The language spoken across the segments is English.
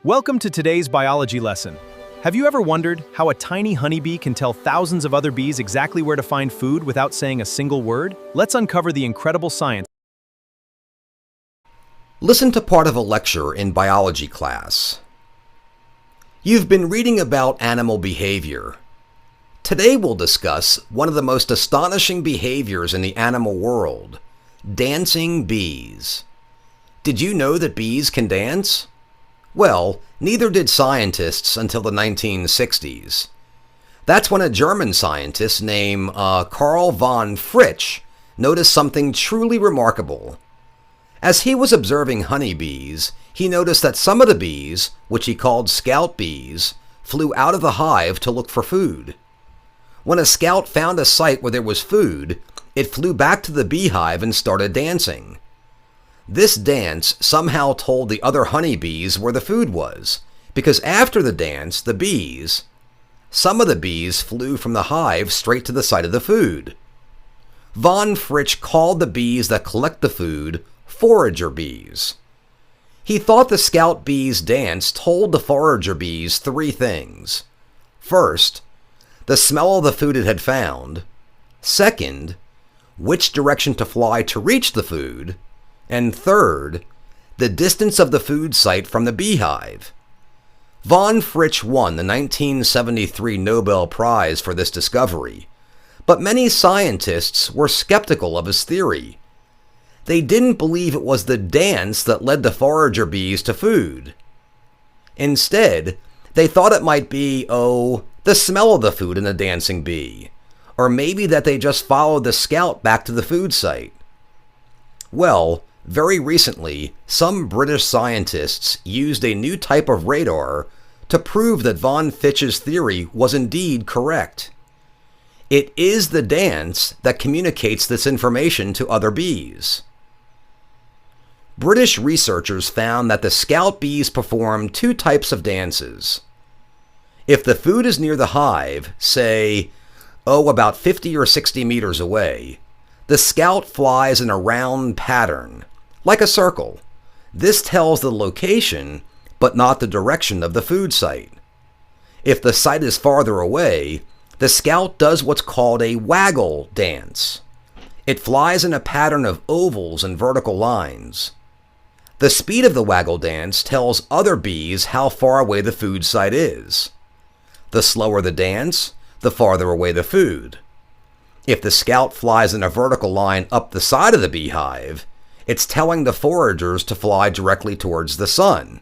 Welcome to today's biology lesson. Have you ever wondered how a tiny honeybee can tell thousands of other bees exactly where to find food without saying a single word? Let's uncover the incredible science. Listen to part of a lecture in biology class. You've been reading about animal behavior. Today we'll discuss one of the most astonishing behaviors in the animal world, dancing bees. Did you know that bees can dance? Well, neither did scientists until the 1960s. That's when a German scientist named Karl von Fritsch noticed something truly remarkable. As he was observing honeybees, he noticed that some of the bees, which he called scout bees, flew out of the hive to look for food. When a scout found a site where there was food, it flew back to the beehive and started dancing. This dance somehow told the other honeybees where the food was, because after the dance, some of the bees flew from the hive straight to the site of the food. Von Fritsch called the bees that collect the food forager bees. He thought the scout bees' dance told the forager bees three things. First, the smell of the food it had found. Second, which direction to fly to reach the food. And third, the distance of the food site from the beehive. Von Fritsch won the 1973 Nobel Prize for this discovery, but many scientists were skeptical of his theory. They didn't believe it was the dance that led the forager bees to food. Instead, they thought it might be, the smell of the food in the dancing bee, or maybe that they just followed the scout back to the food site. Well, very recently, some British scientists used a new type of radar to prove that von Fritsch's theory was indeed correct. It is the dance that communicates this information to other bees. British researchers found that the scout bees perform two types of dances. If the food is near the hive, say, about 50 or 60 meters away, the scout flies in a round pattern, like a circle. This tells the location, but not the direction of the food site. If the site is farther away, the scout does what's called a waggle dance. It flies in a pattern of ovals and vertical lines. The speed of the waggle dance tells other bees how far away the food site is. The slower the dance, the farther away the food. If the scout flies in a vertical line up the side of the beehive, it's telling the foragers to fly directly towards the sun.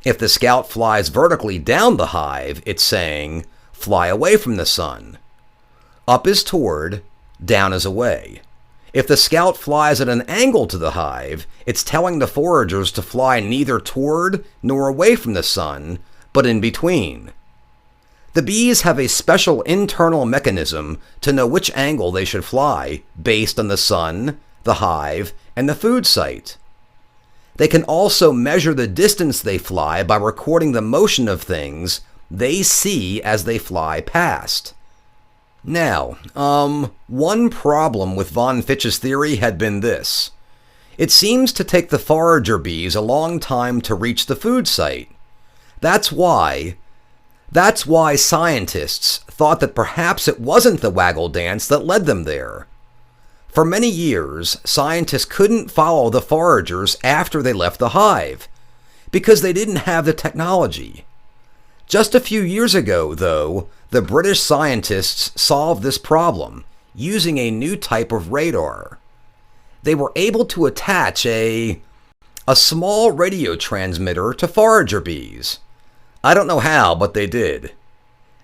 If the scout flies vertically down the hive, it's saying, fly away from the sun. Up is toward, down is away. If the scout flies at an angle to the hive, it's telling the foragers to fly neither toward nor away from the sun, but in between. The bees have a special internal mechanism to know which angle they should fly based on the sun, the hive, and the food site. They can also measure the distance they fly by recording the motion of things they see as they fly past. Now, one problem with von Fritsch's theory had been this. It seems to take the forager bees a long time to reach the food site. That's why scientists thought that perhaps it wasn't the waggle dance that led them there. For many years, scientists couldn't follow the foragers after they left the hive, because they didn't have the technology. Just a few years ago, though, the British scientists solved this problem using a new type of radar. They were able to attach a small radio transmitter to forager bees. I don't know how, but they did.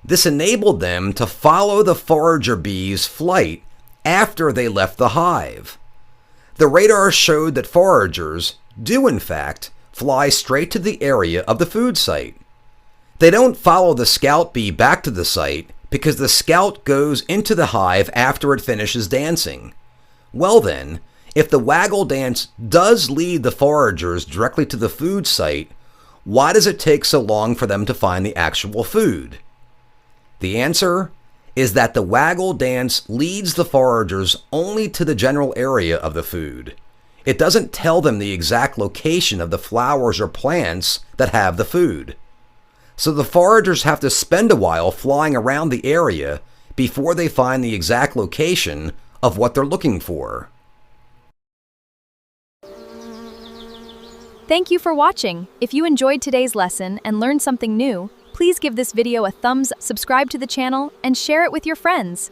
This enabled them to follow the forager bees' flight after they left the hive. The radar showed that foragers do, in fact, fly straight to the area of the food site. They don't follow the scout bee back to the site because the scout goes into the hive after it finishes dancing. Well then, if the waggle dance does lead the foragers directly to the food site, why does it take so long for them to find the actual food? The answer is that the waggle dance leads the foragers only to the general area of the food. It doesn't tell them the exact location of the flowers or plants that have the food. So the foragers have to spend a while flying around the area before they find the exact location of what they're looking for. Thank you for watching. If you enjoyed today's lesson and learned something new, please give this video a thumbs up, subscribe to the channel, and share it with your friends.